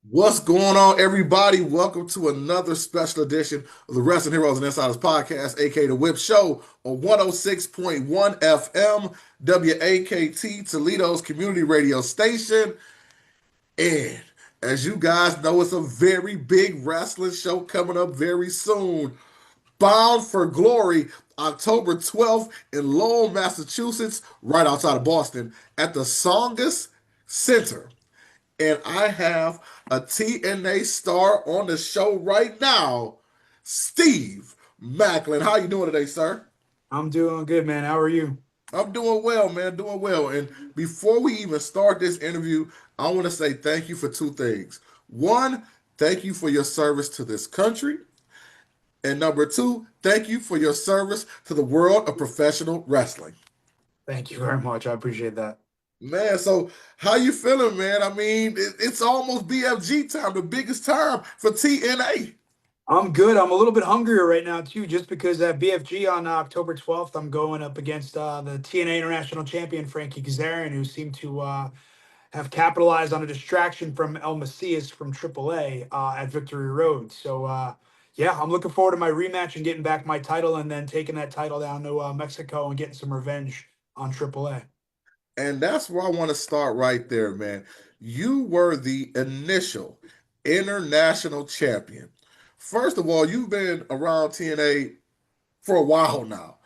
What's going on, everybody? Welcome to another special edition of the Wrestling Heroes and Insiders Podcast, aka The Whip Show, on 106.1 FM, WAKT, Toledo's community radio station. And as you guys know, it's a very big wrestling show coming up very soon. Bound for Glory, October 12th in Lowell, Massachusetts, right outside of Boston, at the Songus Center. And I have a TNA star on the show right now, Steve Maclin. How you doing today, sir? I'm doing good, man. How are you? I'm doing well, man, doing well. And before we even start this interview, I want to say thank you for two things. One, thank you for your service to this country. And number two, thank you for your service to the world of professional wrestling. Thank you very much. I appreciate that. Man, so how you feeling, man? I mean, it's almost BFG time, the biggest time for TNA. I'm good. I'm a little bit hungrier right now too, just because at BFG on October 12th, I'm going up against the TNA International Champion Frankie Kazarian, who seemed to have capitalized on a distraction from El Macias from AAA at Victory Road. So yeah, I'm looking forward to my rematch and getting back my title, and then taking that title down to Mexico and getting some revenge on AAA. And that's where I want to start right there, man. You were the initial international champion. First of all, you've been around TNA for a while now.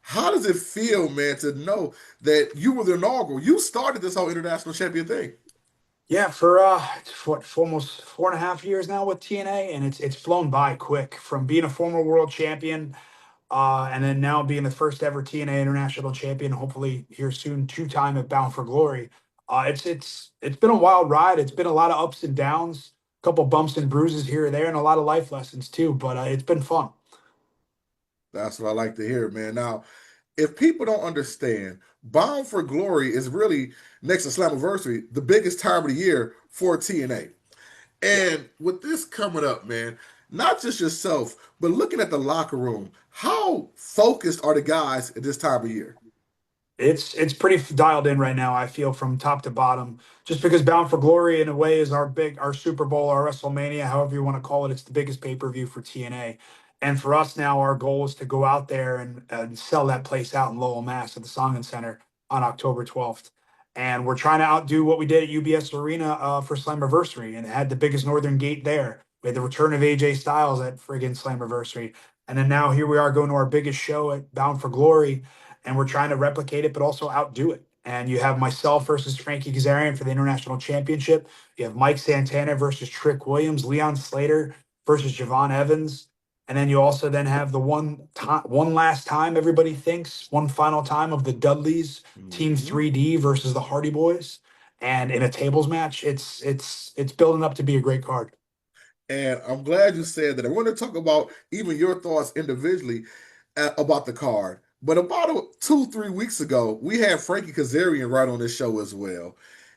How does it feel, man, to know that you were the inaugural? You started this whole international champion thing. Yeah, for for almost 4.5 years now with TNA, and it's flown by quick. From being a former world champion, and then now being the first ever TNA International Champion, hopefully here soon, two-time at Bound for Glory. It's been a wild ride. It's been a lot of ups and downs, a couple bumps and bruises here and there, and a lot of life lessons too. But it's been fun. That's what I like to hear, man. Now, if people don't understand, Bound for Glory is really next to Slammiversary, the biggest time of the year for TNA. Yeah. And with this coming up, man, not just yourself, but looking at the locker room, how focused are the guys at this time of year? It's pretty dialed in right now. I feel from top to bottom, just because Bound for Glory in a way is our Super Bowl, our WrestleMania, however you want to call it. It's the biggest pay per view for TNA, and for us now, our goal is to go out there and sell that place out in Lowell, Mass, at the Songen Center on October 12th. And we're trying to outdo what we did at UBS Arena for Slammiversary, and had the biggest Northern Gate there. We had the return of AJ Styles at friggin' Slammiversary, and then now here we are going to our biggest show at Bound for Glory, and we're trying to replicate it, but also outdo it. And you have myself versus Frankie Kazarian for the international championship. You have Mike Santana versus Trick Williams, Leon Slater versus Javon Evans, and then you also then have the one last time everybody thinks, one final time of the Dudleys, Team Mhm. 3D versus the Hardy Boys, and in a tables match. It's building up to be a great card. And I'm glad you said that. I want to talk about even your thoughts individually about the card. But about 2, 3 weeks ago, we had Frankie Kazarian right on this show as well.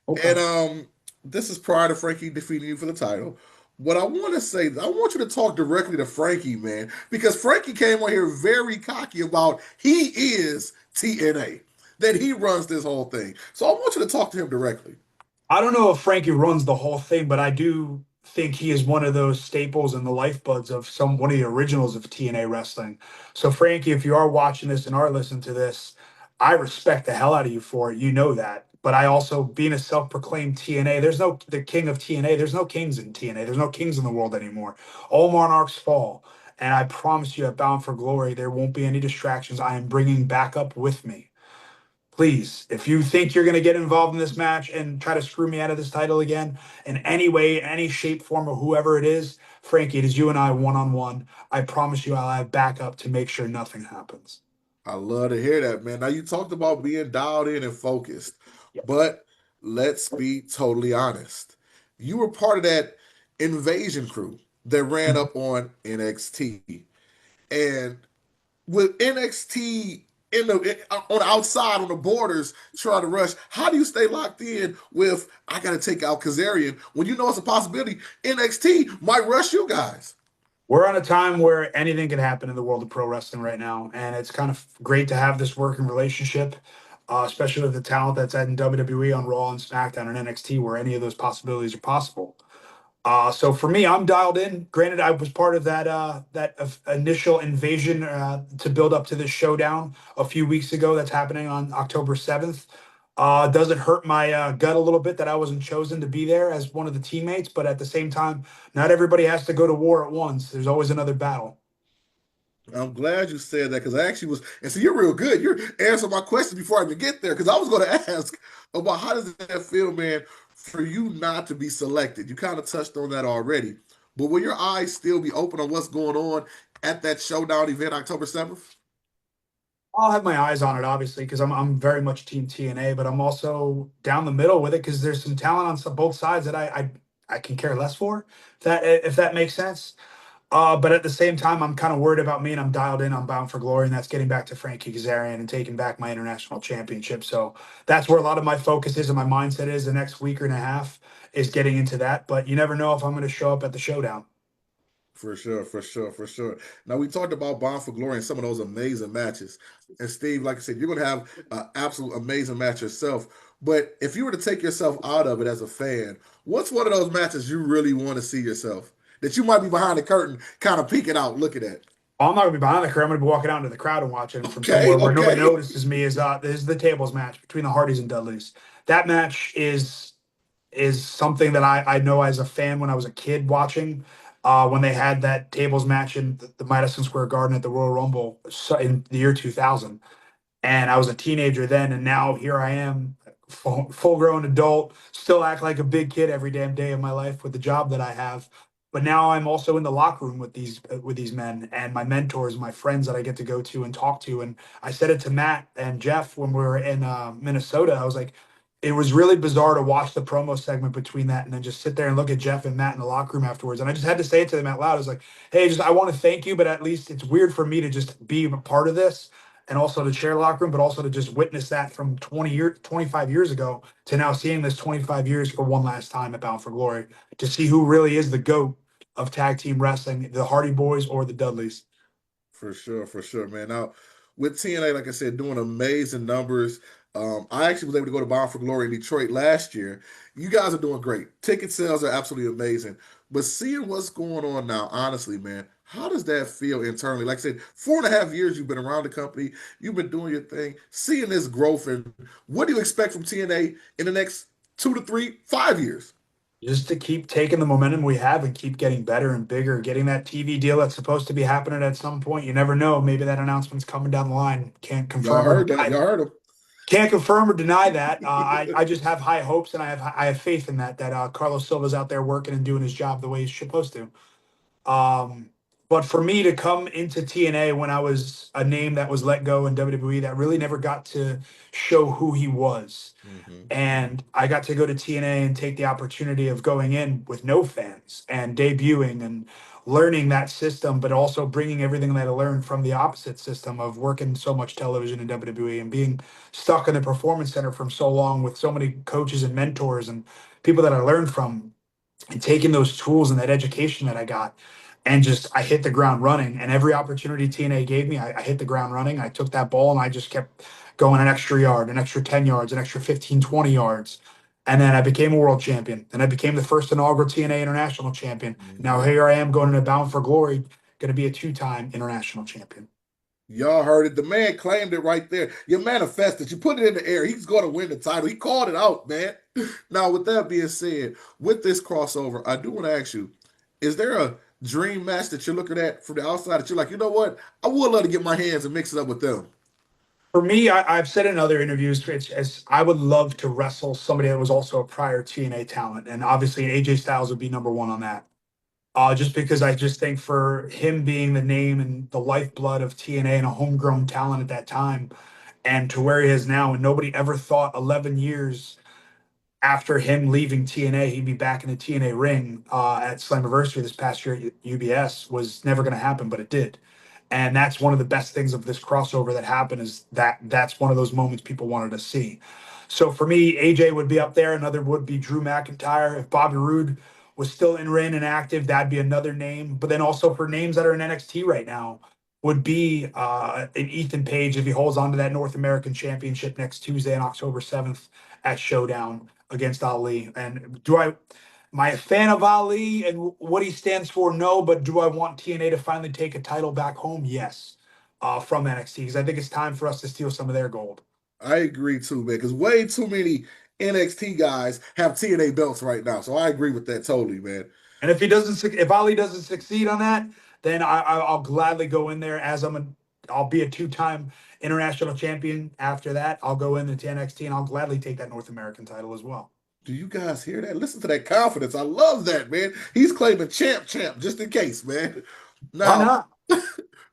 Okay. And this is prior to Frankie defeating you for the title. What I want to say, I want you to talk directly to Frankie, man, because Frankie came on here very cocky about he is TNA, that he runs this whole thing. So I want you to talk to him directly. I don't know if Frankie runs the whole thing, but I do think he is one of those staples and the lifebloods of one of the originals of TNA wrestling. So Frankie, if you are watching this and are listening to this, I respect the hell out of you for it. You know that. But I also, being a self-proclaimed TNA, there's no the king of TNA. There's no kings in TNA. There's no kings in the world anymore. All monarchs fall. And I promise you, at Bound for Glory, there won't be any distractions. I am bringing backup with me. Please, if you think you're going to get involved in this match and try to screw me out of this title again in any way, any shape, form, or whoever it is, Frankie, it is you and I one on one. I promise you I'll have backup to make sure nothing happens. I love to hear that, man. Now you talked about being dialed in and focused, Yep. but let's be totally honest. You were part of that invasion crew that ran up on NXT. And with NXT on the outside on the borders trying to rush, how do you stay locked in with I gotta take out Kazarian when you know it's a possibility NXT might rush you guys? We're on a time where anything can happen in the world of pro wrestling right now. And it's kind of great to have this working relationship, especially with the talent that's at in WWE on Raw and SmackDown and NXT, where any of those possibilities are possible. So for me, I'm dialed in. Granted, I was part of initial invasion to build up to this showdown a few weeks ago. That's happening on October 7th. Does it hurt my gut a little bit that I wasn't chosen to be there as one of the teammates? But at the same time, not everybody has to go to war at once. There's always another battle. I'm glad you said that because I actually was, and so you're real good. You're answering my question before I even get there because I was going to ask about how does that feel, man, for you not to be selected. You kind of touched on that already, but will your eyes still be open on what's going on at that showdown event October 7th? I'll have my eyes on it, obviously, because I'm very much Team TNA, but I'm also down the middle with it because there's some talent on both sides that I can care less for. If that makes sense. But at the same time, I'm kind of worried about me, and I'm dialed in. I'm bound for glory, and that's getting back to Frankie Kazarian and taking back my international championship. So that's where a lot of my focus is and my mindset is the next week or and a half is getting into that. But you never know if I'm going to show up at the showdown. For sure, for sure, for sure. Now we talked about Bound for Glory and some of those amazing matches. And Steve, like I said, you're going to have an absolute amazing match yourself. But if you were to take yourself out of it as a fan, what's one of those matches you really want to see yourself that you might be behind the curtain, kind of peeking out, looking at? I'm not going to be behind the curtain. I'm going to be walking out into the crowd and watching from Okay, somewhere where nobody okay. notices me. This is the tables match between the Hardys and Dudleys. That match is something that I know as a fan when I was a kid watching when they had that tables match in the Madison Square Garden at the Royal Rumble in the year 2000. And I was a teenager then, and now here I am, full grown adult, still act like a big kid every damn day of my life with the job that I have. But now I'm also in the locker room with these men and my mentors, my friends that I get to go to and talk to. And I said it to Matt and Jeff when we were in Minnesota. I was like, it was really bizarre to watch the promo segment between that and then just sit there and look at Jeff and Matt in the locker room afterwards. And I just had to say it to them out loud. I was like, hey, just I want to thank you, but at least it's weird for me to just be a part of this and also to share locker room, but also to just witness that from 25 years ago to now seeing this 25 years for one last time at Bound for Glory to see who really is the GOAT of tag team wrestling, the Hardy Boys or the Dudleys. For sure, man. Now, with TNA, like I said, doing amazing numbers. I actually was able to go to Bound for Glory in Detroit last year. You guys are doing great. Ticket sales are absolutely amazing. But seeing what's going on now, honestly, man, how does that feel internally? Like I said, 4.5 years you've been around the company, you've been doing your thing, seeing this growth, and what do you expect from TNA in the next 2 to 3, 5 years? Just to keep taking the momentum we have and keep getting better and bigger, getting that TV deal that's supposed to be happening at some point. You never know. Maybe that announcement's coming down the line. Can't Y'all confirm or heard that? deny. Y'all heard him? Can't confirm or deny that. I just have high hopes and I have faith in that Carlos Silva's out there working and doing his job the way he's supposed to. Um, but for me to come into TNA when I was a name that was let go in WWE that really never got to show who he was. Hmm. And I got to go to TNA and take the opportunity of going in with no fans and debuting and learning that system, but also bringing everything that I learned from the opposite system of working so much television in WWE and being stuck in the performance center from so long with so many coaches and mentors and people that I learned from and taking those tools and that education that I got and just I hit the ground running. And every opportunity TNA gave me, I hit the ground running. I took that ball and I just kept going an extra yard, an extra 10 yards, an extra 15, 20 yards. And then I became a world champion. Then I became the first inaugural TNA international champion. Now Hmm. here I am going into Bound for Glory, going to be a two-time international champion. Y'all heard it. The man claimed it right there. You manifested. You put it in the air. He's going to win the title. He called it out, man. Now, with that being said, with this crossover, I do want to ask you: is there a dream match that you're looking at from the outside that you're like, you know what? I would love to get my hands and mix it up with them. For me, I've said in other interviews, I would love to wrestle somebody that was also a prior TNA talent, and obviously AJ Styles would be number one on that. Just because I just think for him being the name and the lifeblood of TNA and a homegrown talent at that time, and to where he is now, and nobody ever thought 11 years after him leaving TNA, he'd be back in the TNA ring at Slammiversary this past year at UBS was never going to happen, but it did. And that's one of the best things of this crossover that happened is that's one of those moments people wanted to see. So for me, AJ would be up there. Another would be Drew McIntyre. If Bobby Roode was still in ring and active, that'd be another name. But then also for names that are in NXT right now would be an Ethan Page if he holds on to that North American Championship next Tuesday on October 7th at Showdown against Ali. And do I? Am I a fan of Ali and what he stands for? No, but do I want TNA to finally take a title back home? Yes, from NXT, because I think it's time for us to steal some of their gold. I agree too, man, because way too many NXT guys have TNA belts right now. So I agree with that totally, man. And if Ali doesn't succeed on that, then I'll gladly go in there as I'll be a two-time international champion. After that, I'll go into NXT and I'll gladly take that North American title as well. Do you guys hear that? Listen to that confidence. I love that, man. He's claiming champ, just in case, man. Why Now, not?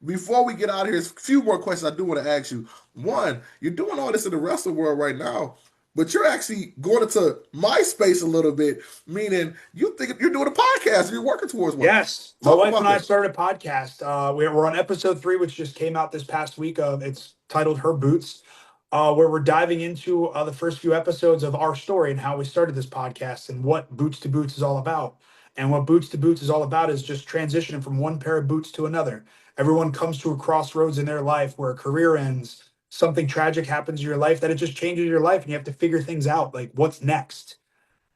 before we get out of here, there's a few more questions I do want to ask you. One, you're doing all this in the wrestling world right now, but you're actually going into MySpace a little bit, meaning you think you're doing a podcast and you're working towards one. Yes, my Talk wife about and I that. started a podcast. We're on episode 3, which just came out this past week. It's titled "Her Boots," where we're diving into the first few episodes of our story and how we started this podcast and what Boots to Boots is all about. And what Boots to Boots is all about is just transitioning from one pair of boots to another. Everyone comes to a crossroads in their life where a career ends, something tragic happens in your life that it just changes your life, and you have to figure things out, like what's next.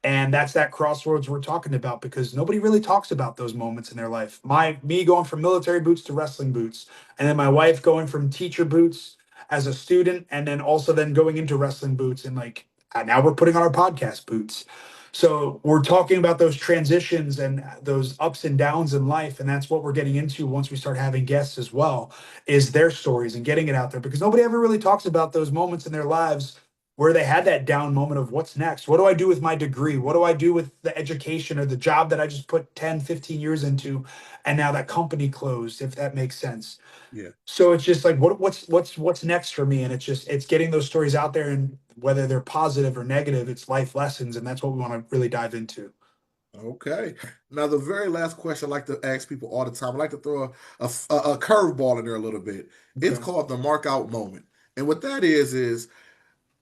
And that's that crossroads we're talking about, because nobody really talks about those moments in their life. Me going from military boots to wrestling boots, and then my wife going from teacher boots as a student, and then also then going into wrestling boots, and like now we're putting on our podcast boots. So we're talking about those transitions and those ups and downs in life, and that's what we're getting into once we start having guests as well, is their stories and getting it out there, because nobody ever really talks about those moments in their lives where they had that down moment of what's next? What do I do with my degree? What do I do with the education or the job that I just put 10, 15 years into? And now that company closed, if that makes sense. Yeah. So it's just like, what's next for me? And it's getting those stories out there, and whether they're positive or negative, it's life lessons. And that's what we want to really dive into. Okay. Now, the very last question I like to ask people all the time, I like to throw a curveball in there a little bit. It's Okay. called the mark out moment. And what that is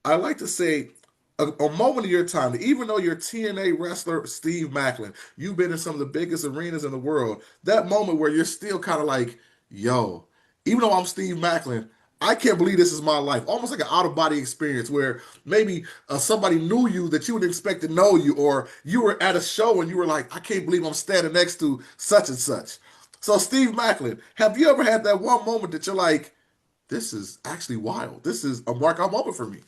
I like to say a moment of your time, that even though you're TNA wrestler Steve Maclin, you've been in some of the biggest arenas in the world, that moment where you're still kind of like, yo, even though I'm Steve Maclin, I can't believe this is my life. Almost like an out of body experience where maybe somebody knew you that you would expect to know you, or you were at a show and you were like, I can't believe I'm standing next to such and such. So, Steve Maclin, have you ever had that one moment that you're like, this is actually wild? This is a mark out moment for me?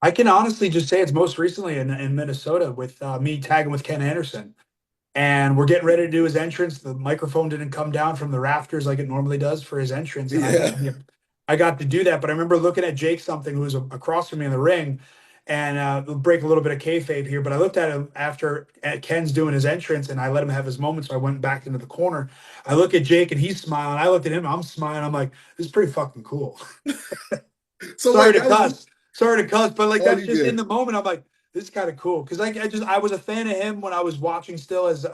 I can honestly just say it's most recently in Minnesota with me tagging with Ken Anderson. And we're getting ready to do his entrance. The microphone didn't come down from the rafters like it normally does for his entrance, and Yeah. I got to do that. But I remember looking at Jake something, who was across from me in the ring, and we'll break a little bit of kayfabe here. But I looked at him after Ken's doing his entrance, and I let him have his moment. So I went back into the corner. I look at Jake, and he's smiling. I looked at him, I'm smiling. I'm like, this is pretty fucking cool. So Sorry wait, to that was cuss. Sorry to cuss, but like all that's you just in get. the moment. I'm like, this is kind of cool, because I was a fan of him when I was watching still as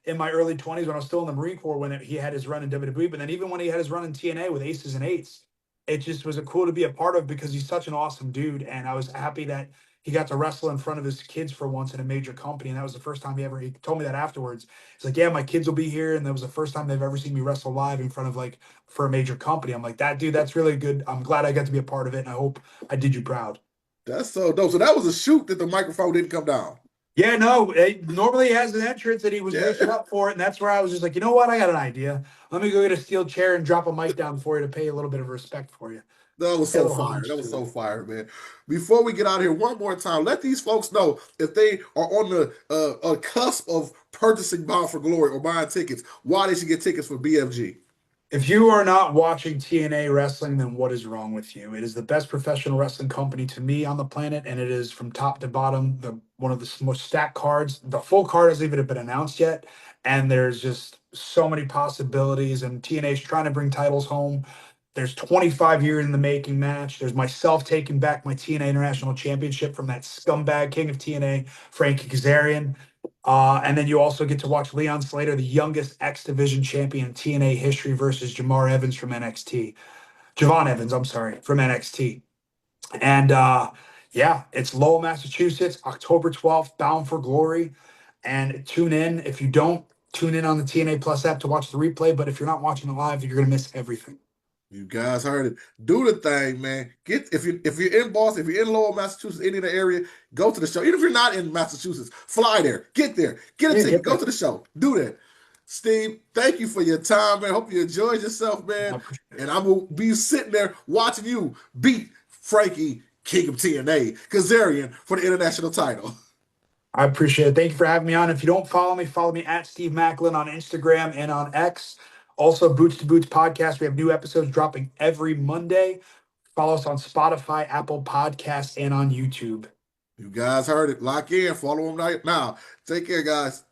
in my early 20s, when I was still in the Marine Corps, when he had his run in WWE, but then even when he had his run in TNA with Aces and Eights, it just was a cool to be a part of, because he's such an awesome dude, and I was happy that he got to wrestle in front of his kids for once in a major company, and that was the first time he told me that afterwards. He's like, yeah, my kids will be here, and that was the first time they've ever seen me wrestle live in front of, like, for a major company. I'm like, that dude, that's really good. I'm glad I got to be a part of it, and I hope I did you proud. That's so dope. So that was a shoot that the microphone didn't come down. Yeah, no, normally he has an entrance, and he was Yeah, reaching up for it. And that's where I was just like, you know what? I got an idea. Let me go get a steel chair and drop a mic down for you to pay a little bit of respect for you. that was Pay a so little fire. That homage was to it. so fire, man. Before we get out of here, one more time, let these folks know if they are on the cusp of purchasing Bound for Glory or buying tickets, why they should get tickets for BFG. If you are not watching TNA wrestling, then what is wrong with you? It is the best professional wrestling company to me on the planet, and it is from top to bottom the one of the most stacked cards. The full card hasn't even been announced yet, and there's just so many possibilities. And TNA is trying to bring titles home. There's 25 years in the making match. There's myself taking back my TNA International Championship from that scumbag king of TNA, Frankie Kazarian. And then you also get to watch Leon Slater, the youngest X Division champion in TNA history, versus Jamar Evans from NXT. Javon Evans, I'm sorry, from NXT. And yeah, it's Lowell, Massachusetts, October 12th, Bound for Glory. And tune in. If you don't, tune in on the TNA Plus app to watch the replay. But if you're not watching it live, you're going to miss everything. You guys heard it. Do the thing, man. Get if you're in Boston, if you're in Lowell, Massachusetts, any of the area, go to the show. Even if you're not in Massachusetts, fly there. Get there. Get a Yeah, ticket. get Go there. to the show. Do that. Steve, thank you for your time, man. Hope you enjoyed yourself, I man. appreciate it. And I will be sitting there watching you beat Frankie King of TNA Kazarian for the international title. I appreciate it. Thank you for having me on. If you don't follow me at Steve Maclin on Instagram and on X. Also, Boots to Boots podcast. We have new episodes dropping every Monday. Follow us on Spotify, Apple Podcasts, and on YouTube. You guys heard it. Lock in. Follow him right now. Take care, guys.